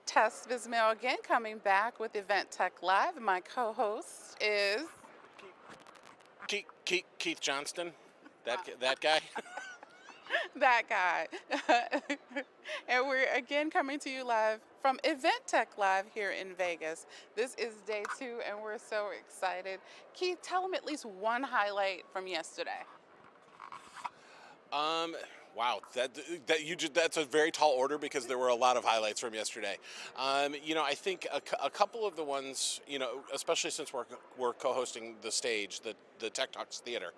Tess Bismail again, coming back with Event Tech Live. My co-host is Keith Johnston, that guy. that guy. And we're again coming to you live from Event Tech Live here in Vegas. This is day 2 and we're so excited. Keith, tell them at least one highlight from yesterday. Wow, that's a very tall order because there were a lot of highlights from yesterday. I think a couple of the ones, especially since we're co-hosting the stage, the Tech Talks Theater.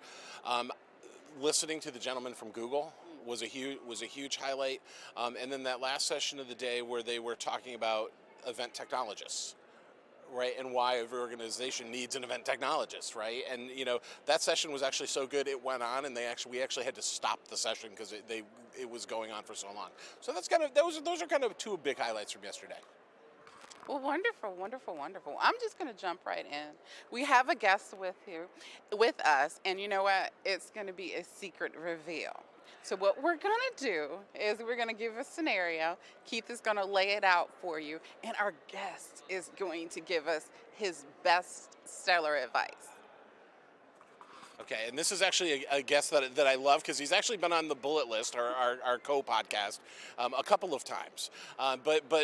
Listening to the gentleman from Google was a huge highlight, and then that last session of the day where they were talking about event technologists, right, and why every organization needs an event technologist, right? And that session was actually so good it went on, and we actually had to stop the session because it was going on for so long. So that's those are kind of two big highlights from yesterday. Well, wonderful, wonderful, wonderful. I'm just going to jump right in. We have a guest with us, and you know what? It's going to be a secret reveal. So what we're going to do is we're going to give a scenario. Keith is going to lay it out for you, and our guest is going to give us his best stellar advice. Okay, and this is actually a guest that I love because he's actually been on the Bullet List, our co-podcast, a couple of times.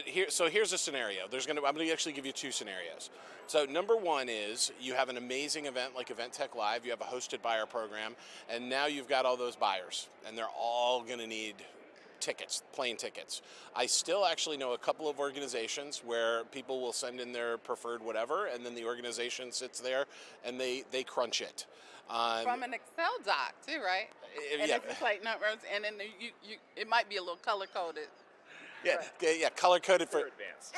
Here's a scenario. I'm going to actually give you two scenarios. So number one is you have an amazing event like Event Tech Live. You have a hosted buyer program, and now you've got all those buyers, and they're all going to need tickets, plane tickets. I still actually know a couple of organizations where people will send in their preferred whatever, and then the organization sits there and they crunch it. From an Excel doc too, right? And Yeah. it's just like numbers, and then it might be a little color coded. Yeah, yeah, color coded for advanced.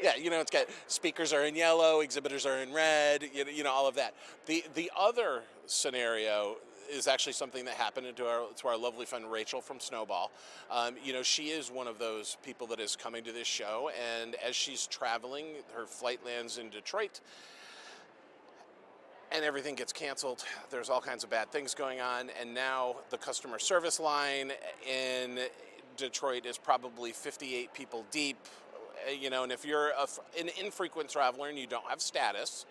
yeah, it's got speakers are in yellow, exhibitors are in red, all of that. The other scenario is actually something that happened to our lovely friend Rachel from Snowball. She is one of those people that is coming to this show, and as she's traveling, her flight lands in Detroit, and everything gets canceled. There's all kinds of bad things going on, and now the customer service line in Detroit is probably 58 people deep. And if you're an infrequent traveler and you don't have status,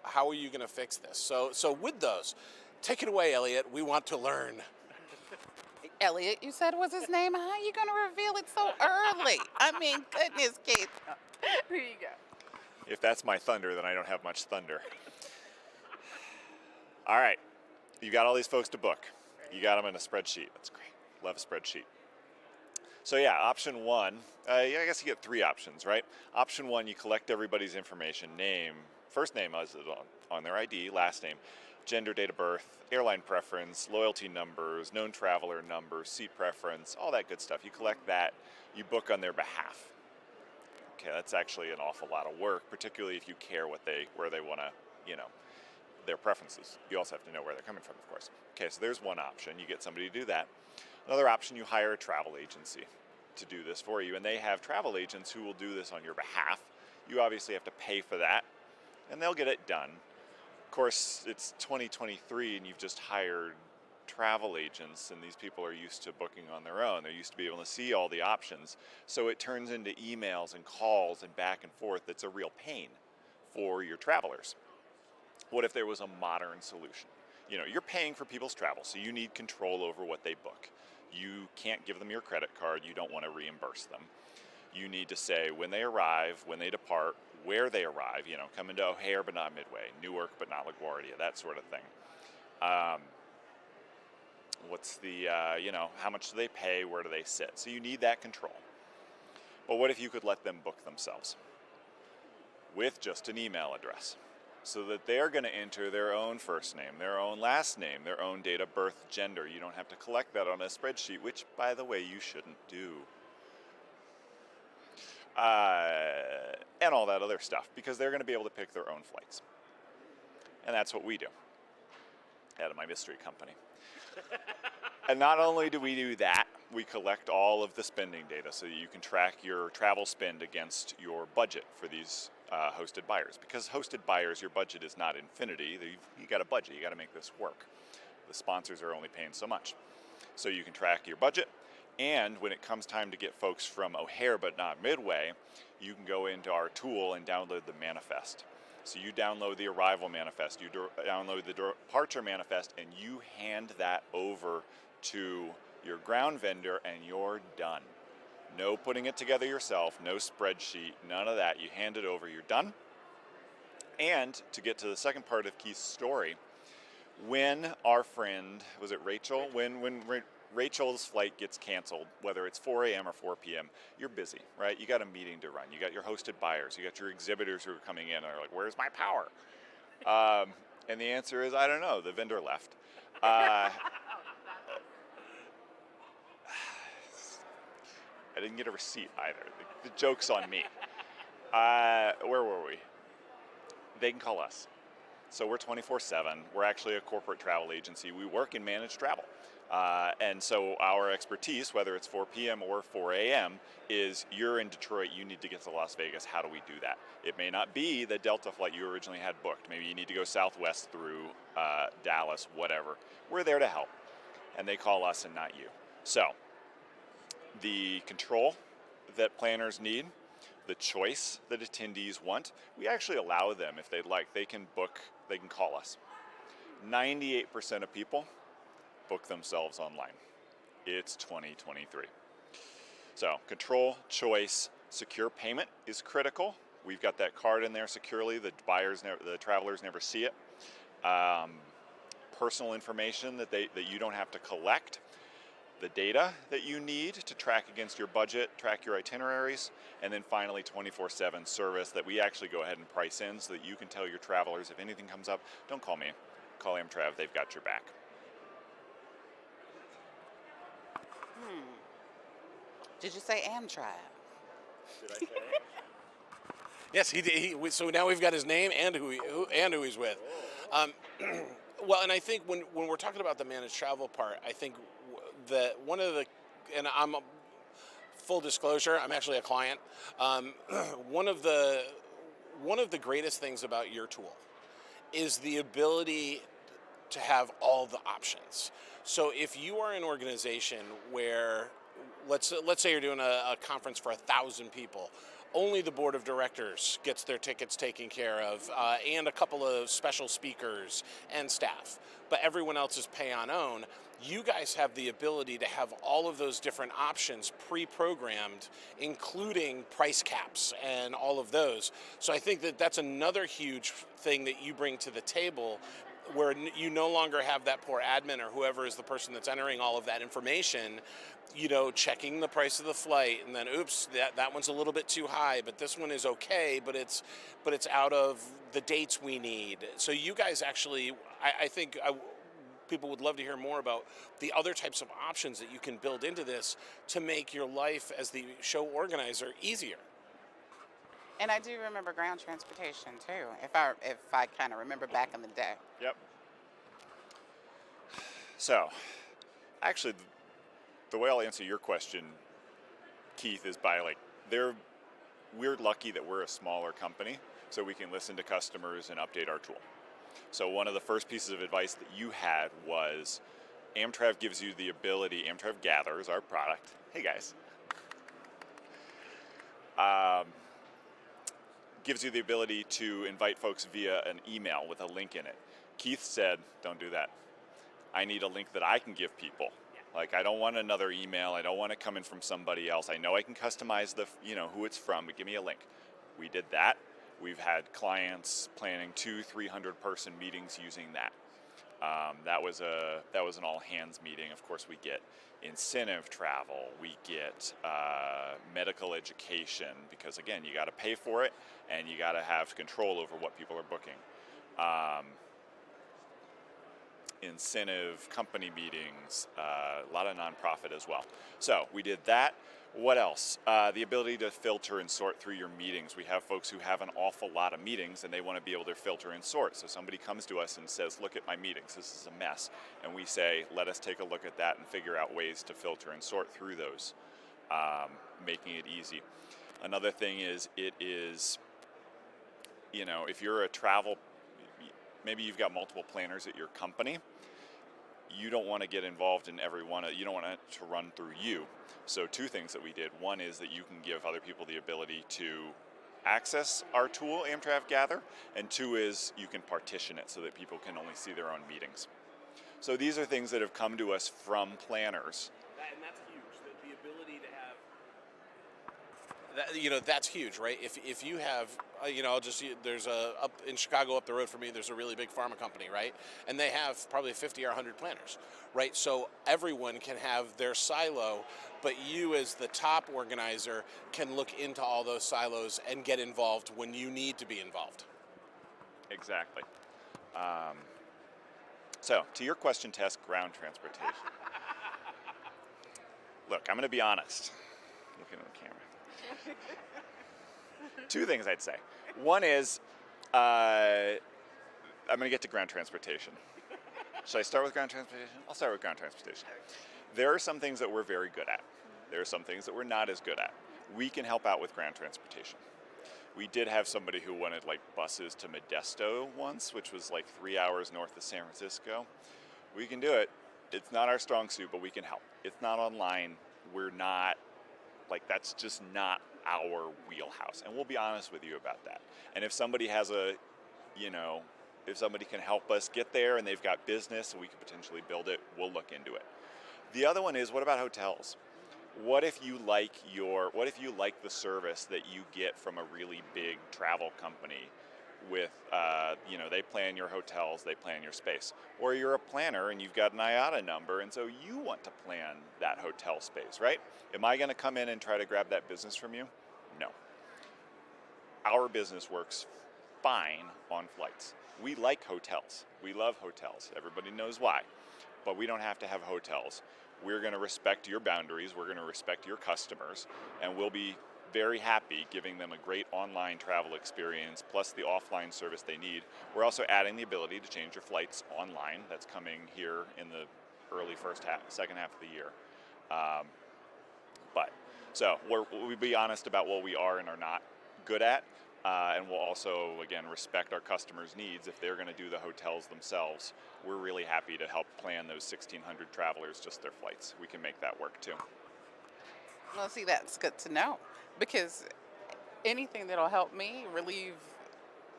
how are you going to fix this? So with those, take it away, Elliot. We want to learn. Elliot, you said was his name. How are you going to reveal it so early? I mean, goodness, Keith. Here you go. If that's my thunder, then I don't have much thunder. All right, you got all these folks to book. You got them in a spreadsheet. That's great. Love a spreadsheet. So yeah, option one, I guess you get three options, right? Option one, you collect everybody's information, name, first name as on their ID, last name, gender, date of birth, airline preference, loyalty numbers, known traveler numbers, seat preference, all that good stuff. You collect that, you book on their behalf. Okay, that's actually an awful lot of work, particularly if you care where they want to, their preferences. You also have to know where they're coming from, of course. Okay, so there's one option. You get somebody to do that. Another option, you hire a travel agency to do this for you, and they have travel agents who will do this on your behalf. You obviously have to pay for that, and they'll get it done. Of course, it's 2023, and you've just hired travel agents, and these people are used to booking on their own. They're used to be able to see all the options. So it turns into emails and calls and back and forth. That's a real pain for your travelers. What if there was a modern solution? You're paying for people's travel, so you need control over what they book. You can't give them your credit card. You don't want to reimburse them. You need to say when they arrive, when they depart, where they arrive, come into O'Hare but not Midway, Newark but not LaGuardia, that sort of thing. What's the, how much do they pay? Where do they sit? So you need that control. But what if you could let them book themselves with just an email address? So that they're going to enter their own first name, their own last name, their own date of birth, gender. You don't have to collect that on a spreadsheet, which, by the way, you shouldn't do. And all that other stuff, because they're going to be able to pick their own flights. And that's what we do at my mystery company. And not only do we do that, we collect all of the spending data so that you can track your travel spend against your budget for these hosted buyers. Because hosted buyers, your budget is not infinity. You got a budget. You got to make this work. The sponsors are only paying so much. So you can track your budget. And when it comes time to get folks from O'Hare but not Midway, you can go into our tool and download the manifest. So you download the arrival manifest, you download the departure manifest, and you hand that over to your ground vendor, and you're done. No putting it together yourself, no spreadsheet, none of that. You hand it over, you're done. And to get to the second part of Keith's story, when our friend, was it Rachel? When Rachel's flight gets canceled, whether it's 4 a.m. or 4 p.m., you're busy, right? You got a meeting to run. You got your hosted buyers. You got your exhibitors who are coming in and are like, where's my power? And the answer is, I don't know. The vendor left. I didn't get a receipt either. The joke's on me. Where were we? They can call us. So we're 24/7. We're actually a corporate travel agency. We work in managed travel. And so our expertise, whether it's 4 p.m. or 4 a.m., is you're in Detroit, you need to get to Las Vegas. How do we do that? It may not be the Delta flight you originally had booked. Maybe you need to go Southwest through Dallas, whatever. We're there to help. And they call us and not you. So the control that planners need, the choice that attendees want, we actually allow them, if they'd like, they can book, they can call us. 98% of people book themselves online. It's 2023. So control, choice, secure payment is critical. We've got that card in there securely. The travelers never see it. Personal information that you don't have to collect. The data that you need to track against your budget, track your itineraries, and then finally 24/7 service that we actually go ahead and price in so that you can tell your travelers if anything comes up, don't call me, call Amtrav, they've got your back. Did you say Amtrav? Did I say that? Yes, so now we've got his name and who he's with. Well, and I think when we're talking about the managed travel part, I think that one of the, and I'm full disclosure, I'm actually a client. One of the greatest things about your tool is the ability to have all the options. So if you are an organization where, let's say you're doing a conference for 1,000 people, only the board of directors gets their tickets taken care of, and a couple of special speakers and staff, but everyone else is pay on own. You guys have the ability to have all of those different options pre-programmed, including price caps and all of those. So I think that that's another huge thing that you bring to the table, where you no longer have that poor admin or whoever is the person that's entering all of that information, checking the price of the flight, and then oops, that one's a little bit too high, but this one is okay, but it's out of the dates we need. So you guys actually, I think people would love to hear more about the other types of options that you can build into this to make your life as the show organizer easier. And I do remember ground transportation too, if I kind of remember back in the day. Yep. So, actually, the way I'll answer your question, Keith, is by we're lucky that we're a smaller company, so we can listen to customers and update our tool. So one of the first pieces of advice that you had was Amtrav gives you the ability, Amtrav Gathers, our product. Hey guys. Gives you the ability to invite folks via an email with a link in it. Keith said, don't do that. I need a link that I can give people. Like, I don't want another email. I don't want it coming from somebody else. I know I can customize who it's from, but give me a link. We did that. We've had clients planning 200-300 person meetings using that. That was an all hands meeting. Of course, we get incentive travel. We get medical education, because again, you got to pay for it and you got to have control over what people are booking. Incentive company meetings, a lot of nonprofit as well. So we did that. What else? The ability to filter and sort through your meetings. We have folks who have an awful lot of meetings and they want to be able to filter and sort. So somebody comes to us and says, look at my meetings, this is a mess. And we say, let us take a look at that and figure out ways to filter and sort through those, making it easy. Another thing is, if you're a travel, maybe you've got multiple planners at your company, you don't want to get involved in every one. You don't want it to run through you. So 2 things that we did. One is that you can give other people the ability to access our tool, Amtrak Gather, and 2 is you can partition it so that people can only see their own meetings. So these are things that have come to us from planners. And that's huge. The ability to have that, that's huge, right? If you have, there's up in Chicago up the road from me, there's a really big pharma company, right? And they have probably 50 or 100 planners, right? So everyone can have their silo, but you as the top organizer can look into all those silos and get involved when you need to be involved. Exactly. So to your question, Tess, ground transportation. Look, I'm going to be honest. Looking at the camera. 2 things I'd say. One is, I'm going to get to ground transportation. Should I start with ground transportation? I'll start with ground transportation. There are some things that we're very good at. There are some things that we're not as good at. We can help out with ground transportation. We did have somebody who wanted buses to Modesto once, which was 3 hours north of San Francisco. We can do it. It's not our strong suit, but we can help. It's not online. We're not, that's just not our wheelhouse. And we'll be honest with you about that. And if somebody has if somebody can help us get there and they've got business and we can potentially build it, we'll look into it. The other one is, what about hotels? What if you like the service that you get from a really big travel company with, they plan your hotels, they plan your space. Or you're a planner and you've got an IATA number and so you want to plan that hotel space, right? Am I going to come in and try to grab that business from you? No. Our business works fine on flights. We like hotels. We love hotels. Everybody knows why. But we don't have to have hotels. We're going to respect your boundaries. We're going to respect your customers. And we'll be very happy giving them a great online travel experience plus the offline service they need. We're also adding the ability to change your flights online. That's coming here in the early second half of the year. So we'll be honest about what we are and are not good at. And we'll also, again, respect our customers' needs. If they're going to do the hotels themselves, we're really happy to help plan those 1,600 travelers, just their flights. We can make that work too. Well, see, that's good to know, because anything that'll help me relieve,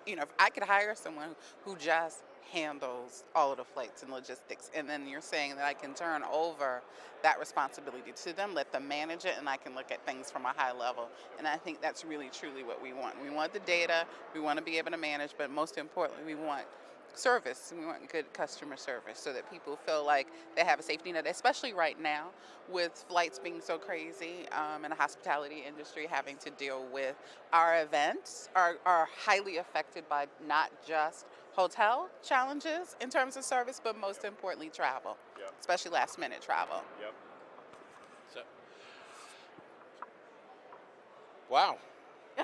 if I could hire someone who just handles all of the flights and logistics, and then you're saying that I can turn over that responsibility to them, let them manage it, and I can look at things from a high level. And I think that's really truly what we want. We want the data, we want to be able to manage, but most importantly, we want service. We want good customer service so that people feel like they have a safety net, especially right now with flights being so crazy, and the hospitality industry having to deal with our events are highly affected by not just hotel challenges in terms of service, but most importantly travel, especially last minute travel. Yep. So, wow.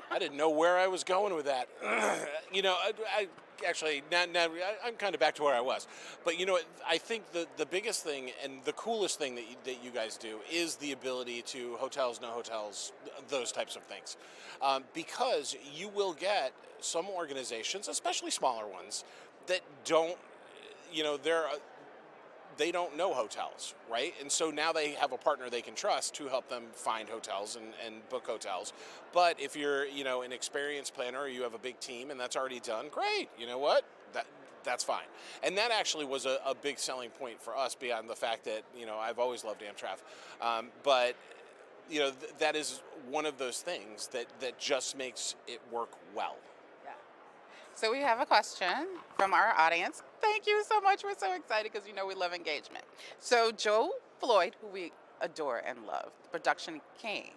I didn't know where I was going with that. I actually, now I'm kind of back to where I was. But I think the biggest thing and the coolest thing that you guys do is the ability to hotels, no hotels, those types of things. Because you will get some organizations, especially smaller ones, that don't, they don't know hotels, right? And so now they have a partner they can trust to help them find hotels and book hotels. But if you're, an experienced planner or you have a big team and that's already done, great. You know what? That's fine. And that actually was a big selling point for us beyond the fact that, I've always loved Amtrak. But, that is one of those things that just makes it work well. So we have a question from our audience. Thank you so much. We're so excited because we love engagement. So Joe Floyd, who we adore and love, the production king,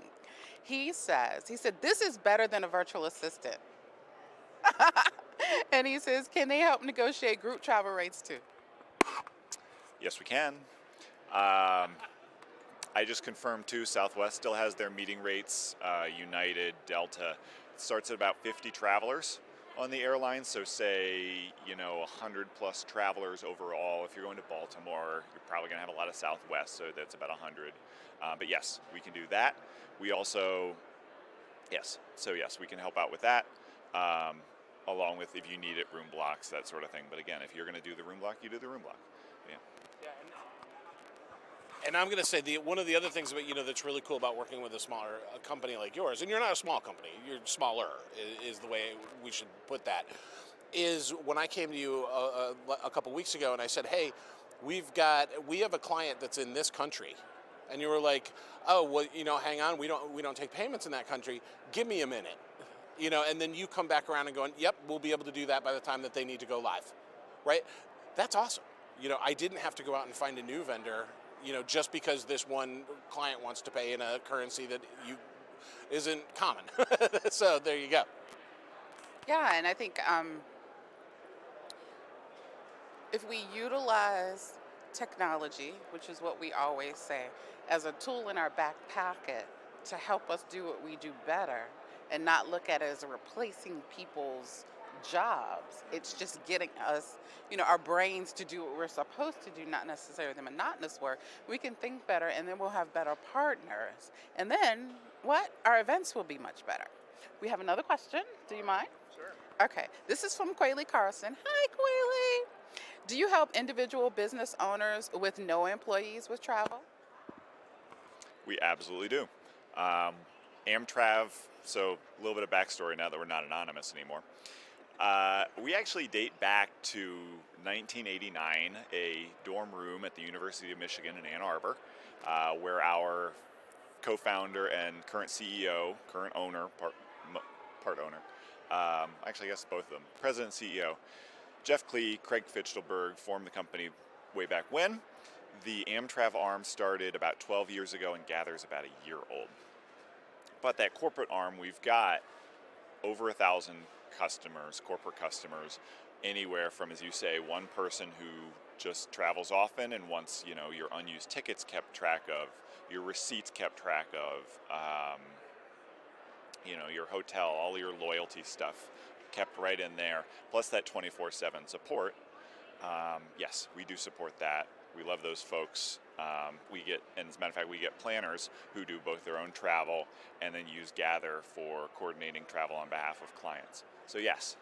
he said, this is better than a virtual assistant. And he says, can they help negotiate group travel rates too? Yes, we can. I just confirmed too, Southwest still has their meeting rates. United, Delta, it starts at about 50 travelers on the airline. So say, 100 plus travelers overall. If you're going to Baltimore, you're probably going to have a lot of Southwest, so that's about 100. But yes, we can do that. We also, yes, we can help out with that. Along with if you need it, room blocks, that sort of thing. But again, if you're going to do the room block, you do the room block. Yeah. Yeah, and And I'm going to say one of the other things about that's really cool about working with a smaller company like yours, and you're not a small company, you're smaller is the way we should put that. Is when I came to you a couple weeks ago and I said, hey, we have a client that's in this country, and you were like, oh well, hang on, we don't take payments in that country. Give me a minute, and then you come back around and going, yep, we'll be able to do that by the time that they need to go live, right? That's awesome. I didn't have to go out and find a new vendor, just because this one client wants to pay in a currency that isn't common. So there you go. Yeah, and I think if we utilize technology, which is what we always say, as a tool in our back pocket to help us do what we do better and not look at it as replacing people's jobs, it's just getting us, our brains to do what we're supposed to do, not necessarily the monotonous work. We can think better, and then we'll have better partners. And then what? Our events will be much better. We have another question. Do you mind? Sure. Okay. This is from Quayle Carson. Hi, Quayle. Do you help individual business owners with no employees with travel? We absolutely do. Amtrav, so a little bit of backstory now that we're not anonymous anymore. We actually date back to 1989, a dorm room at the University of Michigan in Ann Arbor, where our co-founder and current CEO, current owner, part owner, actually I guess both of them, president and CEO, Jeff Klee, Craig Fichtelberg formed the company way back when. The Amtrav arm started about 12 years ago and Gather's about a year old. But that corporate arm, we've got over 1,000 customers, corporate customers, anywhere from, as you say, one person who just travels often and wants, your unused tickets kept track of, your receipts kept track of, your hotel, all your loyalty stuff kept right in there, plus that 24/7 support. Yes, we do support that. We love those folks. And as a matter of fact, we get planners who do both their own travel and then use Gather for coordinating travel on behalf of clients. So yes.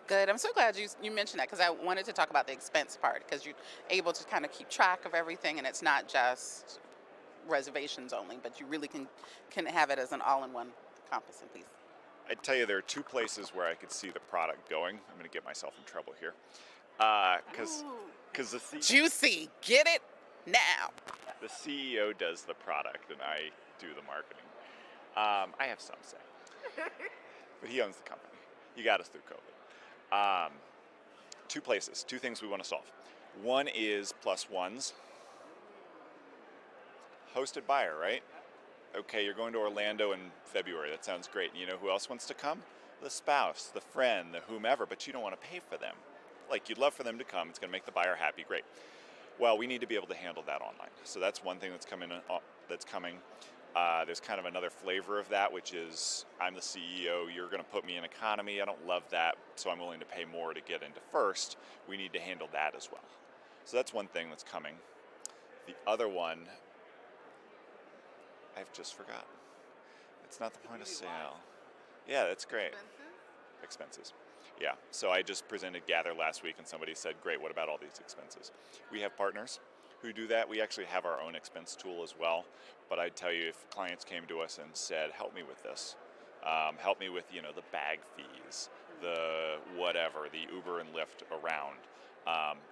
Good. I'm so glad you mentioned that, because I wanted to talk about the expense part, because you're able to kind of keep track of everything, and it's not just reservations only, but you really can have it as an all-in-one encompassing piece. I tell you, there are two places where I could see the product going. I'm going to get myself in trouble here. Because Juicy. Get it now. the CEO does the product and I do the marketing. I have some say. But he owns the company. He got us through COVID. Two places, two things we want to solve. One is plus ones. Hosted buyer, right? Okay, you're going to Orlando in February. That sounds great. You know who else wants to come? The spouse, the friend, the whomever, but you don't want to pay for them. Like, you'd love for them to come. It's going to make the buyer happy. Great. Well, we need to be able to handle that online. So that's one thing that's coming. There's kind of another flavor of that, which is, I'm the CEO. You're going to put me in economy. I don't love that, so I'm willing to pay more to get into first. We need to handle that as well. So that's one thing that's coming. The other one, I've just forgotten. It's not the point of sale. Yeah, that's great. Expenses. Yeah, so I just presented Gather last week and somebody said, great, what about all these expenses? We have partners who do that. We actually have our own expense tool as well. But I'd tell you, if clients came to us and said, help me with this, help me with, the bag fees, the whatever, the Uber and Lyft around,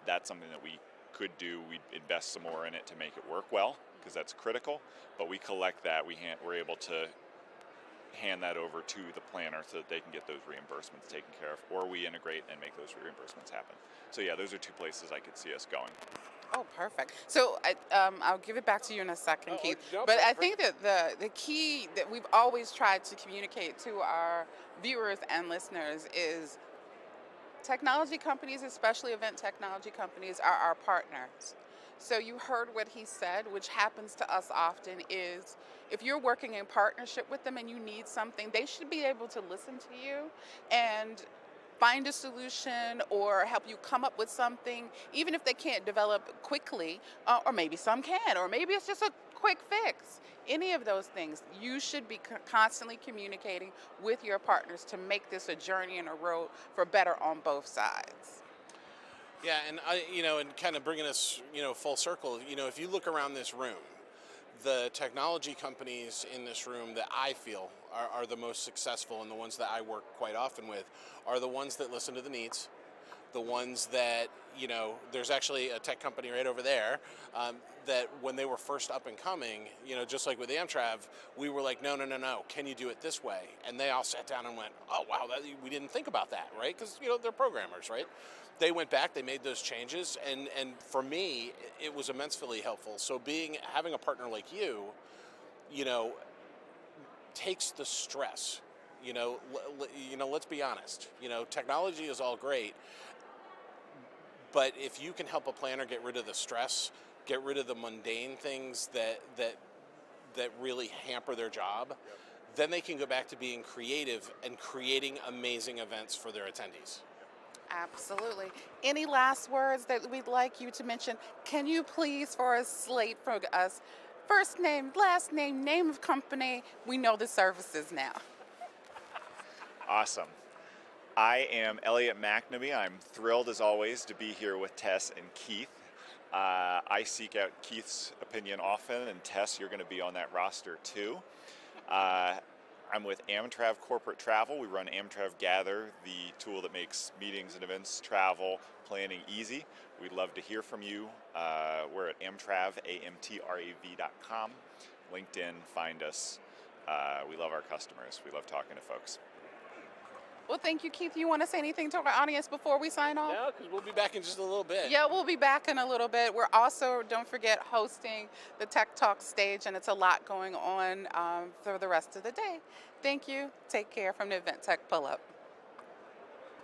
that's something that we could do. We'd invest some more in it to make it work well, because that's critical. But we collect that. We're able to hand that over to the planner so that they can get those reimbursements taken care of, or we integrate and make those reimbursements happen. So yeah, those are two places I could see us going. Oh, perfect. So I'll give it back to you in a second, Keith. No, but I think that the key that we've always tried to communicate to our viewers and listeners is technology companies, especially event technology companies, are our partners. So you heard what he said, which happens to us often, is if you're working in partnership with them and you need something, they should be able to listen to you and find a solution or help you come up with something, even if they can't develop quickly, or maybe some can, or maybe it's just a quick fix. Any of those things, you should be constantly communicating with your partners to make this a journey and a road for better on both sides. Yeah, and and kind of bringing us, full circle. If you look around this room, the technology companies in this room that I feel are the most successful and the ones that I work quite often with are the ones that listen to the needs, the ones that, there's actually a tech company right over there that when they were first up and coming, just like with Amtrav, we were like, no, no, no, no, can you do it this way? And they all sat down and went, oh, wow, we didn't think about that, right? Because, they're programmers, right? They went back, they made those changes, and for me, it was immensely helpful. So having a partner like you know, takes the stress. Let's be honest. Technology is all great, but if you can help a planner get rid of the stress, get rid of the mundane things that really hamper their job, then they can go back to being creative and creating amazing events for their attendees. Absolutely. Any last words that we'd like you to mention? Can you please, for a slate for us, first name, last name, name of company? We know the services now. Awesome. I am Elliot McNamee. I'm thrilled as always to be here with Tess and Keith. I seek out Keith's opinion often, and Tess, you're going to be on that roster too. I'm with Amtrav Corporate Travel. We run Amtrav Gather, the tool that makes meetings and events, travel, planning easy. We'd love to hear from you. We're at Amtrav, amtrav.com. LinkedIn, find us. We love our customers. We love talking to folks. Well, thank you, Keith. You want to say anything to our audience before we sign off? No, because we'll be back in just a little bit. Yeah, we'll be back in a little bit. We're also, don't forget, hosting the Tech Talk stage, and it's a lot going on for the rest of the day. Thank you. Take care from the Event Tech Pull-Up.